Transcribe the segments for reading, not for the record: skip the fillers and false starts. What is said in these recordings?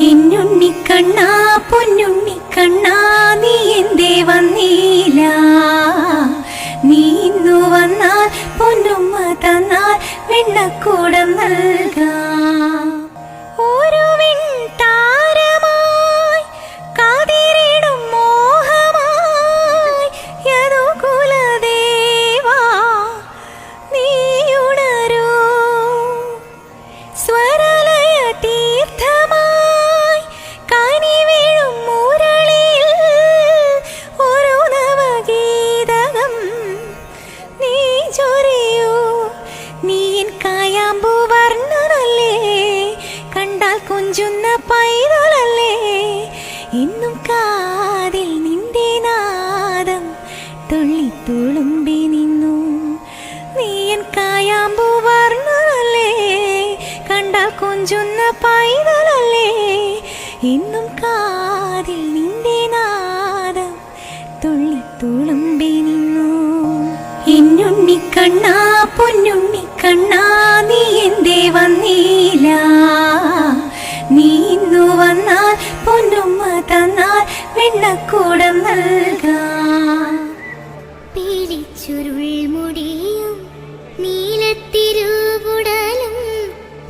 ഇന്നുണ്ണിക്കണ്ണാ പൊന്നുണ്ണിക്കണ്ണാ നീ എന്തേ വന്നീല? നീ ഇന്നു വന്നാൽ പൊന്നുമ്മ തന്നാൽ വെണ്ണക്കൂടം നൽകാം. ഒരു വെൺതാരമായി കാതിരിടും മോഹമായി യദുകുലദേവാ നീ ഉണരൂ. സ്വരലയ തീർത്ഥമായി കനി വീഴും മുരളിയിൽ ഒരു നവഗീതകം നീ ചൊരിയൂ. നീ എൻ കായാമ്പൂ വർണ്ണനല്ലേ, കണ്ടാൽ കൊഞ്ചുന്ന പൈതലല്ലേ, ഇന്നും കാതിൽ നിന്റെ നാദം തുള്ളിത്തുളുമ്പി നിന്നു. നീ എൻ കായാമ്പൂ വർണ്ണനല്ലേ, കണ്ടാൽ കൊഞ്ചുന്ന പൈതലല്ലേ, ഇന്നും കാതിൽ നിന്റെ നാദം തുള്ളിത്തുളുമ്പി നിന്നു. ഇന്നുണ്ണിക്കണ്ണാ പൊന്നുണ്ണിക്കണ്ണാ നീ എന്തേ വന്നീല? നീ ഇന്നു വന്നാൽ പൊന്നുമ്മ തന്നാൽ വെണ്ണക്കൂടം നൽകാം. പീലിച്ചുരുൾ മുടിയും നീലത്തിരുവുടലും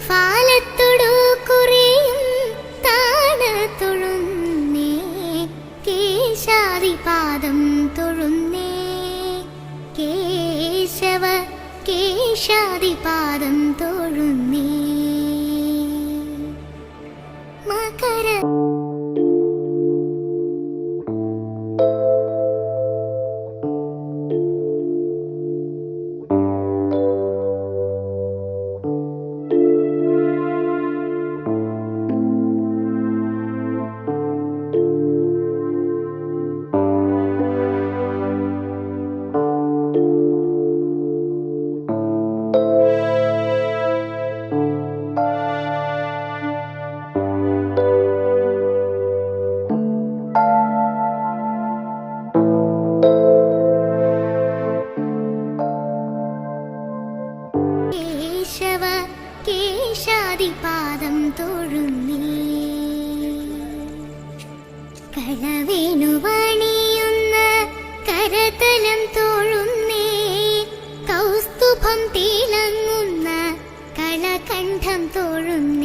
ഫാലത്തൊടു കുറിയും താണ തൊഴുന്നേ, കേശാദിപാദം തൊഴുന്നേ, കേശവ കേശാദിപാദം തൊഴുന്നേ. മകര കേശവ കേശാദിപാദം തൊഴുന്നേ. കളവേണുവണിയുന്ന കരതലം തൊഴുന്നേ, കൗസ്തുഭം തിളങ്ങുന്ന കളകണ്ഠം തൊഴുന്നേ.